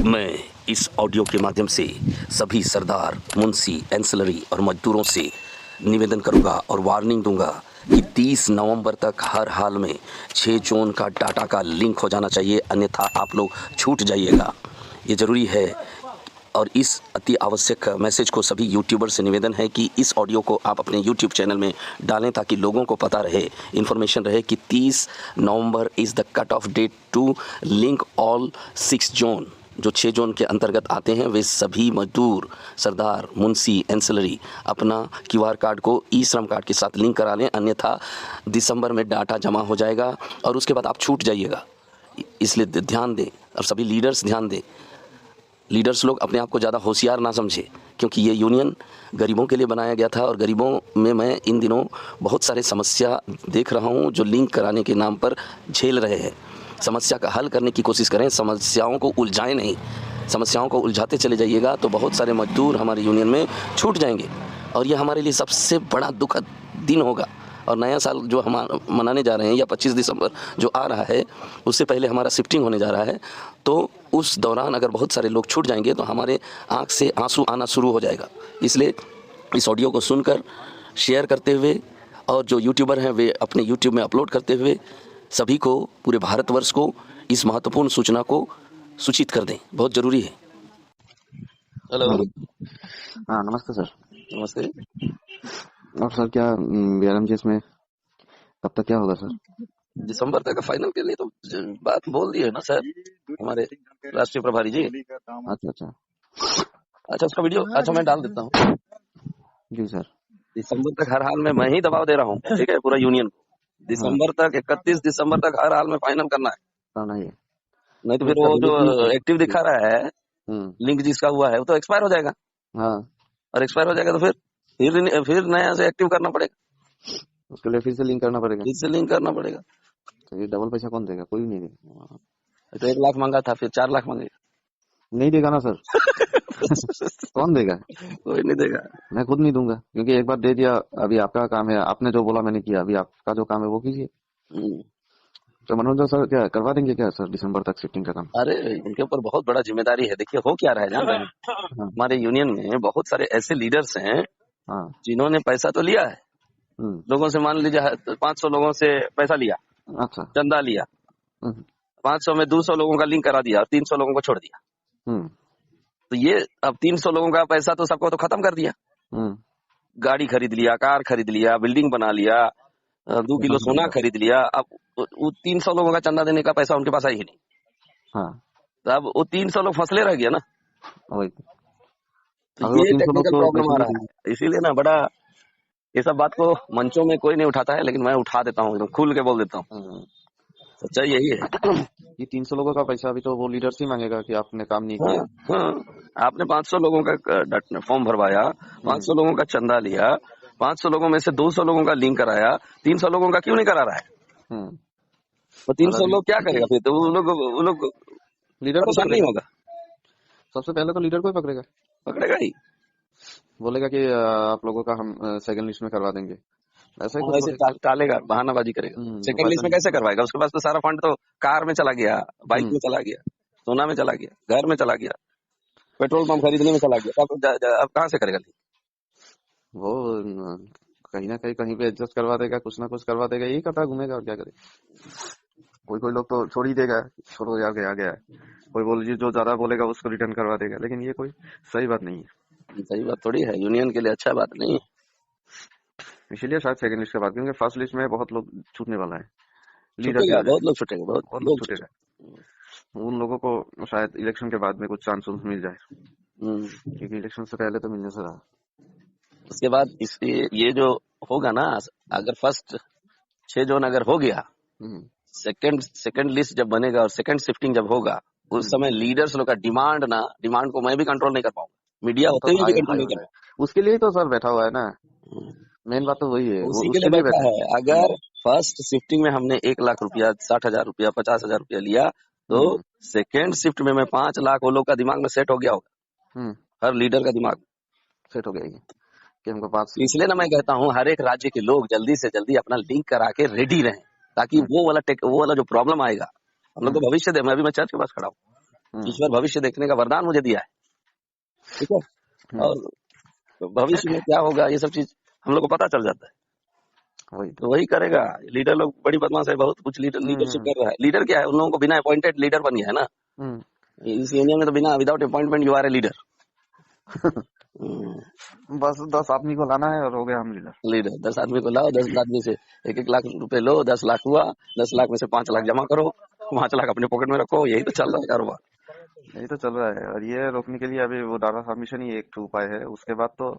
मैं इस ऑडियो के माध्यम से सभी सरदार, मुंशी, एंसिलरी और मजदूरों से निवेदन करूंगा और वार्निंग दूंगा कि 30 नवंबर तक हर हाल में 6 जोन का डाटा का लिंक हो जाना चाहिए, अन्यथा आप लोग छूट जाइएगा। ये ज़रूरी है। और इस अति आवश्यक मैसेज को सभी यूट्यूबर से निवेदन है कि इस ऑडियो को आप अपने यूट्यूब चैनल में डालें ताकि लोगों को पता रहे, इन्फॉर्मेशन रहे कि 30 November is the cut off date to link all 6 zone. जो 6 जोन के अंतर्गत आते हैं वे सभी मजदूर, सरदार, मुंशी, एंसिलरी अपना क्यूआर कार्ड को ई श्रम कार्ड के साथ लिंक करा लें, अन्यथा दिसंबर में डाटा जमा हो जाएगा और उसके बाद आप छूट जाइएगा। इसलिए ध्यान दें और सभी लीडर्स ध्यान दें। लीडर्स लोग अपने आप को ज़्यादा होशियार ना समझे, क्योंकि ये यूनियन गरीबों के लिए बनाया गया था और गरीबों में मैं इन दिनों बहुत सारे समस्या देख रहा हूँ जो लिंक कराने के नाम पर झेल रहे हैं। समस्या का हल करने की कोशिश करें, समस्याओं को उलझाएं नहीं। समस्याओं को उलझाते चले जाइएगा तो बहुत सारे मजदूर हमारे यूनियन में छूट जाएंगे और ये हमारे लिए सबसे बड़ा दुखद दिन होगा। और नया साल जो हम मनाने जा रहे हैं या 25 दिसंबर जो आ रहा है, उससे पहले हमारा शिफ्टिंग होने जा रहा है, तो उस दौरान अगर बहुत सारे लोग छूट जाएंगे तो हमारे आंख से आंसू आना शुरू हो जाएगा। इसलिए इस ऑडियो को सुनकर शेयर करते हुए और जो यूट्यूबर हैं वे अपने यूट्यूब में अपलोड करते हुए सभी को, पूरे भारतवर्ष को इस महत्वपूर्ण सूचना को सूचित कर दें। बहुत ज़रूरी है। हेलो। हाँ नमस्ते सर। नमस्ते। और सर क्या बीआरएमजीएस में कब तक क्या होगा सर? दिसंबर तक फाइनल के लिए तो बात बोल दी है ना सर हमारे राष्ट्रीय प्रभारी जी। अच्छा उसका वीडियो अच्छा मैं डाल देता हूँ जी सर। दिसंबर तक हर हाल में मैं ही दबाव दे रहा हूँ, ठीक है, पूरा यूनियन को दिसंबर तक 31 दिसंबर तक हर हाल में फाइनल करना है। नहीं तो फिर वो जो एक्टिव दिखा रहा है लिंक जिसका हुआ है वो तो एक्सपायर हो जाएगा। हाँ। और एक्सपायर हो जाएगा तो फिर नया से एक्टिव करना पड़ेगा। उसके लिए फिर से लिंक करना पड़ेगा। फिर से लिंक करना पड़ेगा। तो ये डबल पैसा कौन देगा? कोई नहीं देगा। तो 1 लाख मांगा था, फिर 4 लाख मांगेगा। नहीं देगा ना सर। कौन देगा? कोई नहीं देगा। मैं खुद नहीं दूंगा, क्योंकि एक बार दे दिया। अभी आपका काम है, आपने जो बोला मैंने किया, अभी आपका जो काम है वो कीजिए। तो मनोज सर क्या करवा देंगे क्या सर दिसंबर तक शिफ्टिंग का काम? अरे उनके ऊपर बहुत बड़ा जिम्मेदारी है। देखिए हो क्या रहा है जान रहे हैं, हमारे यूनियन में बहुत सारे ऐसे लीडर्स हैं जिन्होंने पैसा तो लिया है लोगों से। मान लीजिए 500 लोगों से पैसा लिया, अच्छा, चंदा लिया, 500 में 200 लोगों का लिंक करा दिया और 300 लोगों को छोड़ दिया। तो ये अब 300 लोगों का पैसा तो सबको तो खत्म कर दिया। गाड़ी खरीद लिया, कार खरीद लिया, बिल्डिंग बना लिया, 2 किलो सोना खरीद लिया। अब वो 300 लोगों का चंदा देने का पैसा उनके पास है ही नहीं। तो अब वो 300 लोग फंसले रह गया ना। तो ये टेक्निकल प्रॉब्लम आ रहा है। इसीलिए ना बड़ा ये सब बात को मंचों में कोई नहीं उठाता है, लेकिन मैं उठा देता हूँ, एकदम खुल के बोल देता हूँ। सच्चाई यही है। ये 300 लोगों का पैसा भी तो वो लीडर से मांगेगा कि आपने काम नहीं किया। आपने 500 लोगों का फॉर्म भरवाया, 500 लोगों का चंदा लिया, 500 लोगों में से 200 लोगों का लिंक कराया, 300 लोगों का क्यों नहीं करा रहा है? तो 300 लोग क्या करेगा फिर? तो वो लोग लीडर को नहीं होगा। सबसे पहले तो लीडर को ही पकड़ेगा ही, बोलेगा कि आप लोगों का हम सेकंड लिस्ट में करवा देंगे। ऐसे टालेगा, बहानाबाजी करेगा। सेकंड लिस्ट में कैसे करवाएगा? उसके पास तो सारा फंड तो कार में चला गया, बाइक में चला गया, सोना में चला गया, घर में चला गया, पेट्रोल पंप खरीदने में चला गया। अब कहाँ से करेगा? वो कहीं ना कहीं पे एडजस्ट करवा देगा, कुछ ना कुछ करवा देगा, यही करता घूमेगा और क्या करेगा। कोई लोग तो छोड़ ही देगा, छोड़ो यार गया। कोई बोल जो ज्यादा बोलेगा उसको रिटर्न करवा देगा, लेकिन ये कोई सही बात नहीं है। सही बात थोड़ी है, यूनियन के लिए अच्छा बात नहीं है। इसीलिए शायद सेकंड लिस्ट के बाद, क्योंकि फर्स्ट लिस्ट में बहुत लोग छूटने वाला है। बहुत लोग छूटेगा, बहुत लोग छूटेगा। उन लोगों को शायद इलेक्शन के बाद में कुछ चांस मिल जाए, क्योंकि इलेक्शन से पहले तो मिलने से रहा। उसके बाद ये जो होगा ना, अगर फर्स्ट 6 जोन अगर हो गया, सेकंड लिस्ट जब बनेगा और सेकंड शिफ्टिंग जब होगा, उस समय लीडर्स लोग का डिमांड को मैं भी कंट्रोल नहीं कर पाऊंगा, मीडिया होते हुए भी कंट्रोल नहीं कर पाऊंगा। उसके लिए तो सर बैठा हुआ है ना, मेन बात तो वही है, उसी के लिए बैठा है। अगर फर्स्ट शिफ्टिंग में हमने 1 लाख रुपया, 60,000 रुपया, 50,000 रुपया लिया, तो सेकेंड शिफ्ट में मैं 5 लाख वो लोग का दिमाग में सेट हो गया होगा। हर लीडर का दिमाग सेट हो गया कि हमको 5। इसलिए ना मैं कहता हूँ हर एक राज्य के लोग जल्दी से जल्दी अपना लिंक करा के रेडी रहें, ताकि वो वाला जो प्रॉब्लम आएगा, हम लोग तो भविष्य दे। मैं अभी चर्च के पास खड़ा हूँ, ईश्वर भविष्य देखने का वरदान मुझे दिया है, ठीक है। हम्म, और भविष्य में क्या होगा ये सब चीज हम लोग को पता चल जाता है, वही तो। तो वही करेगा। लीडर लोग बड़ी बदमाश है, बहुत कुछ लीडरशिप हम्म कर रहा है। लीडर क्या है, उन लोगों को बिना अपॉइंटेड लीडर बन गया है ना। हम्म इस यूनियन में तो बिना without appointment you are a leader. बस 10 आदमी को लाना है और हो गया हम लीडर। लीडर 10 आदमी को लाओ, 10 आदमी से 1-1 लाख रुपए लो, 10 लाख हुआ, 10 लाख में से 5 लाख जमा करो, 5 लाख अपने पॉकेट में रखो, यही तो चल रहा है कारोबार। यही तो चल रहा है, और ये रोकने के लिए अभी वो डाटा सबमिशन ही एक उपाय है, उसके बाद तो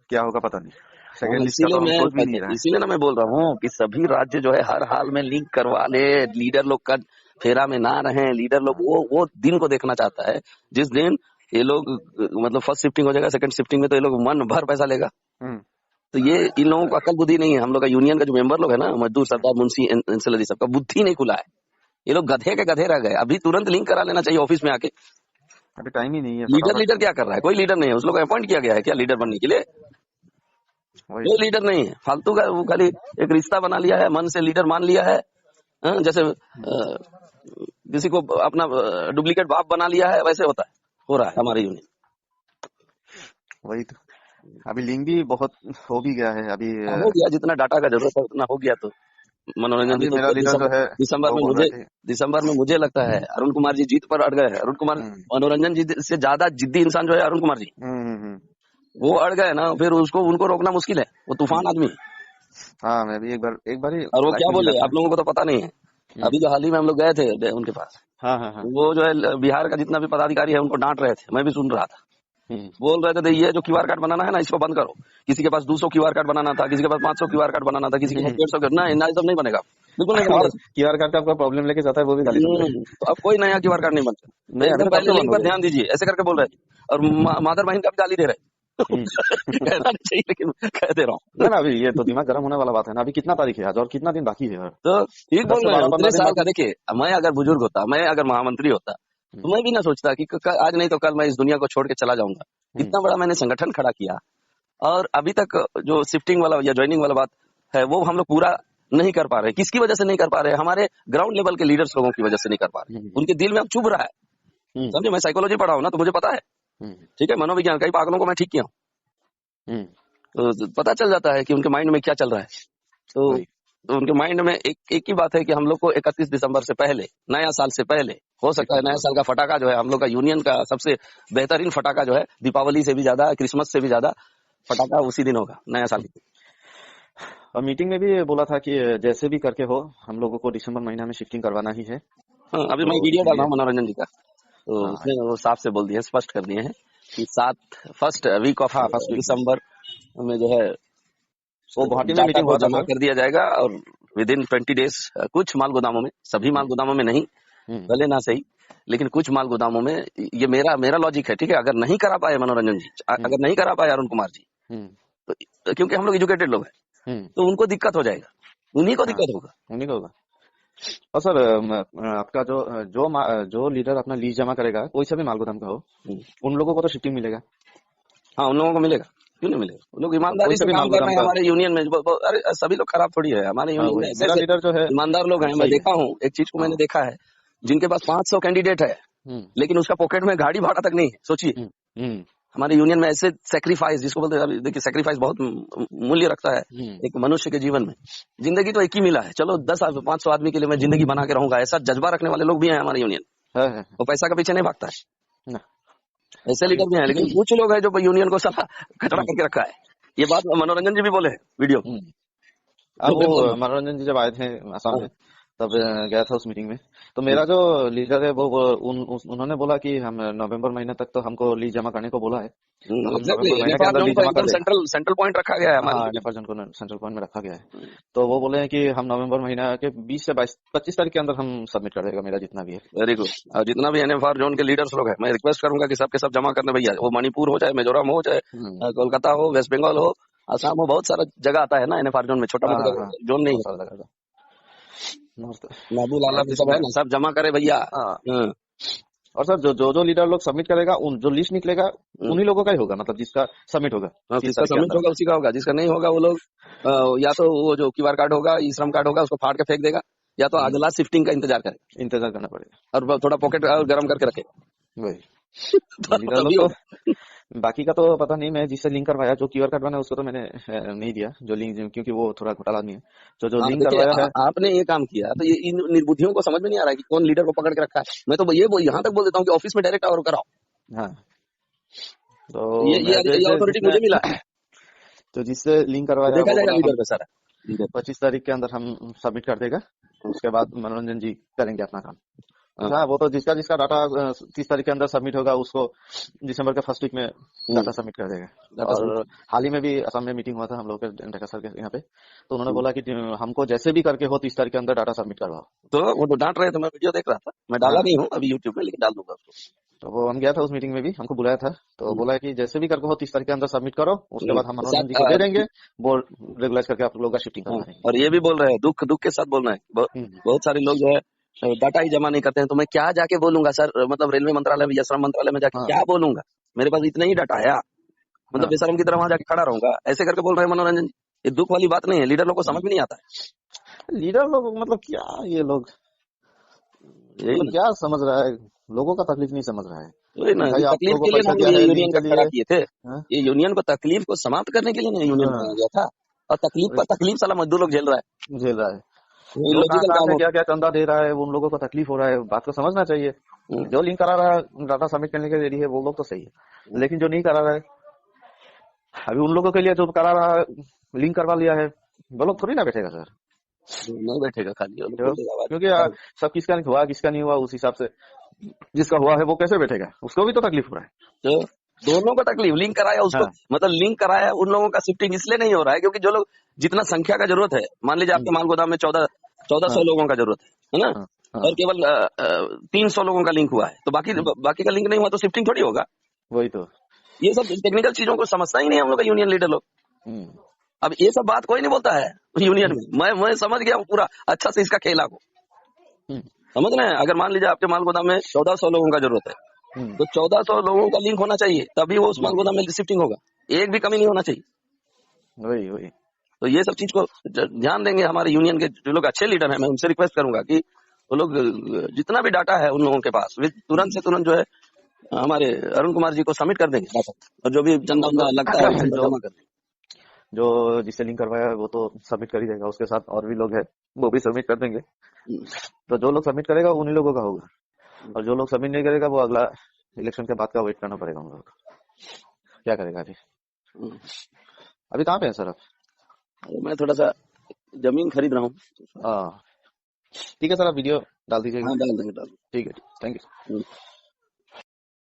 क्या होगा पता नहीं। हाँ, सेकेंड लिस्ट का तो हम सोच भी नहीं रहे हैं। इसीलिए ना मैं बोल रहा हूँ कि सभी राज्य जो है हर हाल में लिंक करवा ले, लीडर लोग का फेरा में ना रहे। लीडर लोग वो दिन को देखना चाहता है जिस दिन ये लोग मतलब फर्स्ट शिफ्टिंग हो जाएगा, सेकंड शिफ्टिंग में तो ये लोग मन भर पैसा लेगा। हम्म तो ये इन लोगों को अकल बुद्धि नहीं है। हम लोग का यूनियन का जो मेंबर लोग है ना, मजदूर सरदार मुंशी एंसिलरी, सबका बुद्धि नहीं खुला है। ये लोग गधे के गधे रह गए। अभी तुरंत लिंक करा लेना चाहिए ऑफिस में आके। अभी टाइम ही नहीं है लीडर फटाफट। लीडर क्या कर रहा है, कोई लीडर नहीं है। उस लोग को अपॉइंट किया गया है क्या लीडर बनने के लिए? वही कोई तो। लीडर नहीं है, फालतू का। वो खाली एक रिश्ता बना लिया है, मन से लीडर मान लिया है। जैसे किसी को अपना डुप्लीकेट बाप बना लिया है, वैसे होता है, हो रहा है हमारे यूनियन। वही तो। अभी लिंक भी बहुत हो भी गया है अभी। हो गया, जितना डाटा का जरूरत है उतना हो गया। तो मनोरंजन जी अभी तो मेरा लीडर जो दिसंबर है दिसंबर वो में बोल मुझे रहे थे। दिसंबर में मुझे लगता है अरुण कुमार जी जीत पर अड़ गए हैं। अरुण कुमार, मनोरंजन जी से ज्यादा जिद्दी इंसान जो है अरुण कुमार जी, हम्म। वो अड़ गए ना, फिर उसको उनको रोकना मुश्किल है। वो तूफान आदमी है। हाँ, मैं भी एक बार ही और वो लाइफ क्या में मिला बोले था। आप लोगों को तो पता नहीं है। अभी जो हाल ही में हम लोग गए थे उनके पास, हाँ हाँ हाँ। वो जो है बिहार का जितना भी पदाधिकारी है उनको डांट रहे थे, मैं भी सुन रहा था। हम्म, बोल रहे थे ये जो क्यूआर कार्ड बनाना है ना, इसको बंद करो। किसी के पास 200 क्यूआर कार्ड बनाना था, किसी के पास 500 क्यूआर कार्ड बनाना था, किसी के पास 150 ना, ना, ये सब नहीं बनेगा, बिल्कुल नहीं बनेगा। और क्यूआर कार्ड का आपका प्रॉब्लम लेके जाता है वो भी गाली सुन रहे तो अब कोई नया क्यूआर कार्ड नहीं बनता। तो नहीं, एकदम अरे कब पहले से बंद लिंक हो पर गया। ध्यान दीजिए, ऐसे करके बोल रहे थे। और मादर बहन का भी गाली दे रहे। कहना नहीं चाहिए लेकिन कह दे रहा हूँ। ना ना, अभी ये तो दिमाग गर्म होने वाला बात है ना। अभी कितना तारीख है आज और कितना दिन बाकी है? तो ठीक 10 बोल से रहे हैं, 12-15 उतने दिन साल का। बाकी। देखिए, मैं अगर बुजुर्ग होता, मैं अगर महामंत्री होता, तो मैं भी ना सोचता कि आज नहीं तो कल मैं इस दुनिया को छोड़ के चला जाऊंगा। हम्म इतना बड़ा मैंने संगठन खड़ा किया, और अभी तक जो शिफ्टिंग वाला या ज्वाइनिंग वाला बात है वो हम लोग पूरा नहीं कर पा रहे। किसकी वजह से नहीं कर पा रहे? हमारे ग्राउंड लेवल के लीडर्स लोगों की वजह से नहीं कर पा रहे। हम्म उनके दिल में अब चुभ रहा है। हम्म समझे, मैं साइकोलॉजी पढ़ा हूं ना, तो मुझे पता है। हम्म ठीक है, मनोविज्ञान, कई पागलों को मैं ठीक किया हूं। हम्म, तो पता चल जाता है कि उनके माइंड में क्या चल रहा है। तो, वही। तो उनके माइंड में एक ही बात है कि हम लोग को 31 दिसंबर से पहले, नया साल से पहले, हो सकता है नया साल का फटाका जो है, हम लोग का यूनियन का सबसे बेहतरीन फटाका जो है, दीपावली से भी ज्यादा, क्रिसमस से भी ज्यादा फटाका उसी दिन होगा, नया साल। और मीटिंग में भी बोला था कि जैसे भी करके हो हम लोगों को दिसंबर महीना में शिफ्टिंग करवाना ही है। हाँ, अभी मैं तो वीडियो डाल इसीलिए रहा हूँ मनोरंजन जी का, तो हाँ उसमें वो साफ से बोल दिए हैं, स्पष्ट कर दिए हैं कि फर्स्ट वीक ऑफ हाँ, फर्स्ट वीक में दिसंबर में जो है वो गुवाहाटी में डाटा मीटिंग को हुआ था जमा सर। कर दिया जाएगा। और विद इन 20 डेज कुछ माल गोदामों में, सभी माल गोदामों में नहीं, हम्म भले ना सही, लेकिन कुछ माल गोदामों में, ये मेरा लॉजिक है, ठीक है। अगर नहीं करा पाए मनोरंजन जी, हम्म अगर नहीं करा पाए अरुण कुमार जी, हम्म तो क्योंकि हम लोग एजुकेटेड लोग हैं, हम्म, तो उनको दिक्कत हो जाएगा, उन्हीं को हाँ, दिक्कत होगा। उन्हीं का होगा। और सर आपका जो लीडर अपना लीज जमा करेगा, कोई सा भी माल गोदाम का हो, हम्म। उन लोगों को तो शिफ्टिंग मिलेगा। हाँ, उन लोगों को मिलेगा, क्यों नहीं मिलेगा? वो लोग और कोई ईमानदारी सा से भी काम माल कर गोदाम रहे हैं का। हमारे यूनियन में। अरे सभी लोग खराब थोड़ी है, हमारे हाँ, यूनियन में वही ऐसे मेरा ऐसे लीडर जो है ईमानदार लोग हैं। मैं सही है। देखा हूँ, एक चीज को हाँ। मैंने देखा है, जिनके पास 500 कैंडिडेट है, हम्म लेकिन उसका पॉकेट में गाड़ी भाड़ा तक नहीं है। सोचिए, हम्म हम्म हमारे यूनियन में ऐसे सेक्रीफाइस, जिसको बोलते हैं, अभी देखिए सेक्रीफाइस बहुत मूल्य रखता है हम्म एक मनुष्य के जीवन में। जिंदगी तो एक ही मिला है, चलो 500 आदमी के लिए मैं जिंदगी बना के रहूंगा, ऐसा जज्बा रखने वाले लोग भी हैं हमारे यूनियन। है। वो पैसा का पीछे नहीं भागता है, ना। ऐसे अभी लीडर भी हैं। लेकिन कुछ लोग हैं जो यूनियन को साला खतरा हम्म करके रखा है। ये बात मनोरंजन जी भी बोले हैं वीडियो, हम्म। अब तो मैं बोल वो रहा मनोरंजन जी जब आए थे आसाम में, हूँ। तब गया था उस मीटिंग में। तो मेरा जो लीडर है उन्होंने बोला कि हम नवंबर महीने तक तो हमको लीज जमा करने को बोला है। तो हम एग्जैक्टली, नवंबर महीने के नेपाल अंदर जोन लीज को जमा कर एकदम देंगे। सेंट्रल सेंट्रल पॉइंट रखा गया है हमारे हाँ, लिए। नेपाल को सेंट्रल पॉइंट में रखा गया है। तो वो बोले हैं कि हम नवंबर महीना के 20 से 25 तारीख के अंदर हम सबमिट कर देगा मेरा जितना भी है। Very good. और जितना भी एनएफआर जोन के लीडर्स लोग हैं, मैं रिक्वेस्ट करूंगा कि सबके सब जमा करने भैया। वो मणिपुर हो, चाहे मिजोरम हो, चाहे कोलकाता हो, वेस्ट बंगाल हो, आसाम हो, बहुत सारा जगह आता है ना एनएफआर जोन में, छोटा हाँ मोटा हाँ, जोन नहीं बहुत है। सारा जगह था। नॉर्थ नाबू लाला भी नॉर्थ ईस्ट सब में। है ना, सब जमा करे भैया। हाँ। हम्म, और सर जो लीडर लोग सबमिट करेगा, उन जो लिस्ट निकलेगा हम्म। उन्हीं लोगों का ही होगा, मतलब जिसका सबमिट होगा हाँ, 30 किसका तारीख के सबमिट अंदर। होगा उसी का होगा, जिसका नहीं होगा वो लोग या तो वो जो क्यूआर कार्ड होगा, ई श्रम कार्ड होगा, उसको फाड़ के फेंक देगा, या तो अगला शिफ्टिंग का इंतजार करे इंतजार करना पड़ेगा। और थोड़ा पॉकेट गर्म करके रखे वही तो लीडर लोग तभी तो, होगा। बाकी का तो पता नहीं। मैं जिससे लिंक करवाया, जो क्यूआर कार्ड बना उसको तो मैंने नहीं दिया, जो लिंक, क्योंकि वो थोड़ा घोटाला आदमी है। जो हाँ लिंक देखिए करवाया है। आपने ये काम किया तो ये इन निर्बुद्धियों को समझ में नहीं आ रहा है कि कौन लीडर को पकड़ के रखा है। मैं तो यहाँ तक बोल देता हूँ कि ऑफिस में डायरेक्ट और कराओ। हाँ, तो ये मैं ये ये जैसे अथॉरिटी मुझे मिला है, तो जिससे लिंक तो करवाया देखा वो जाएगा बोला हम लीडर पे सारा लीडर। 25 तारीख के अंदर हम सबमिट कर देगा, उसके बाद मनोरंजन जी करेंगे अपना काम। हाँ हाँ, वो तो जिसका जिसका डाटा 30 तारीख के अंदर सबमिट होगा उसको दिसंबर के फर्स्ट वीक में डाटा सबमिट कर देगा। डाटा और सबमिट। हाल ही में भी असम में मीटिंग हुआ था हम लोग के डेटा सर के यहाँ पे, तो उन्होंने बोला कि हमको जैसे भी करके हो 30 तारीख के अंदर डाटा सबमिट करवाओ। तो वो तो डांट रहे थे, मैं वीडियो देख रहा था, मैं डाला हाँ, नहीं हूँ अभी यूट्यूब में, लेकिन डाल दूंगा उसको। तो वो हम गया था उस मीटिंग में भी, हमको बुलाया था, तो बोला कि जैसे भी करके हो 30 तारीख के अंदर सबमिट करो, उसके बाद हम मनोरंजन जी को दे देंगे, वो रेगुलाइज करके आप लोगों का शिफ्टिंग करवा देंगे। और ये भी बोल रहे हैं, दुख दुख के साथ बोल रहे हैं, हम्म, बहुत सारे लोग जो है डाटा ही जमा नहीं करते हैं, तो मैं क्या जाके बोलूंगा सर, मतलब रेलवे मंत्रालय में या श्रम मंत्रालय में जाके हाँ क्या बोलूंगा, मेरे पास इतना ही डाटा है, मतलब हाँ, बेशरम की तरह वहां जाके खड़ा रहूंगा, ऐसे करके बोल रहे हैं मनोरंजन जी। ये दुख वाली बात नहीं है, लीडर लोग को समझ में नहीं आता है। लीडर लोग मतलब क्या, ये लोग यही मतलब ना, क्या समझ रहा है, लोगों का तकलीफ नहीं समझ रहा है वही कि ना, भाई ये आप तकलीफ लोगों के को लिए ना पैसा हम दिया लोग ये है लिंक यूनियन के का खड़ा लिए। किए थे। हाँ ये यूनियन को तकलीफ को समाप्त करने के लिए ना यूनियन बनाया हाँ, गया था, और तकलीफ और पर तकलीफ साला मजदूर लोग झेल रहा है, झेल रहा है। जो कहाँ इलॉजिकल कहाँ काम से हो। क्या क्या चंदा दे रहा है, वो उन लोगों को तकलीफ हो रहा है, बात को समझना चाहिए। हम्म, जो लिंक करा रहा है डाटा सबमिट करने के लिए रेडी है वो लोग तो सही है, लेकिन जो नहीं करा रहा है, अभी उन लोगों के लिए जो करा रहा है, लिंक करवा लिया है, वो लोग थोड़ी ना बैठेगा सर। नहीं बैठेगा खाली, वो लोग क्यों? बोल देगा आवाज। क्योंकि सब किसका नहीं हुआ, किसका नहीं हुआ, उस हिसाब से जिसका हुआ है वो कैसे बैठेगा, उसको भी तो तकलीफ हो रहा है। तो दोनों को तकलीफ, लिंक कराया उसको, हाँ, मतलब लिंक कराया उन लोगों का शिफ्टिंग इसलिए नहीं हो रहा है क्योंकि जो लोग जितना संख्या का जरूरत है, मान लीजिए आपके माल गोदाम में 1400 हाँ, लोगों का जरूरत है ना, हाँ, हाँ, और केवल 300 लोगों का लिंक हुआ है, तो बाकी हम्म, बाकी का लिंक नहीं हुआ तो शिफ्टिंग थोड़ी होगा। वही तो। ये सब टेक्निकल चीजों को समझता ही नहीं हम लोग का यूनियन लीडर लोग। हम्म, अब ये सब बात कोई नहीं बोलता है यूनियन में, मैं समझ गया हूँ पूरा अच्छा से इसका खेला को, हम्म, समझ रहे हैं। अगर मान लीजिए आपके माल गोदाम में 1400 लोगों का जरूरत है, हम्म, तो 1400 लोगों का लिंक होना चाहिए, तभी वो उस माल हम्म, गोदाम में शिफ्टिंग होगा, एक भी कमी नहीं होना चाहिए। वही वही। तो ये सब चीज को ध्यान देंगे हमारे यूनियन के जो लोग अच्छे लीडर हैं, मैं उनसे रिक्वेस्ट करूंगा कि वो लोग जितना भी डाटा है उन लोगों के पास वे तुरंत से तुरंत जो है हमारे अरुण कुमार जी को सबमिट कर देंगे डाटा, और जो भी चंदा उंदा लगता है वो चंदा जो जमा कर देंगे। जो जिससे लिंक करवाया है वो तो सबमिट कर ही देगा, उसके साथ और भी लोग हैं वो भी सबमिट कर देंगे। तो जो लोग सबमिट करेगा उन्हीं लोगों का होगा, और जो लोग सबमिट नहीं करेगा वो अगला इलेक्शन के बाद का वेट करना पड़ेगा उन लोगों को। क्या करेगा अभी? अभी कहाँ पे है सर आप? मैं थोड़ा सा जमीन खरीद रहा हूँ। हाँ, ठीक है सर, आप वीडियो डाल दीजिएगा। हाँ डाल देंगे डाल ठीक है, थैंक यू। देंगे।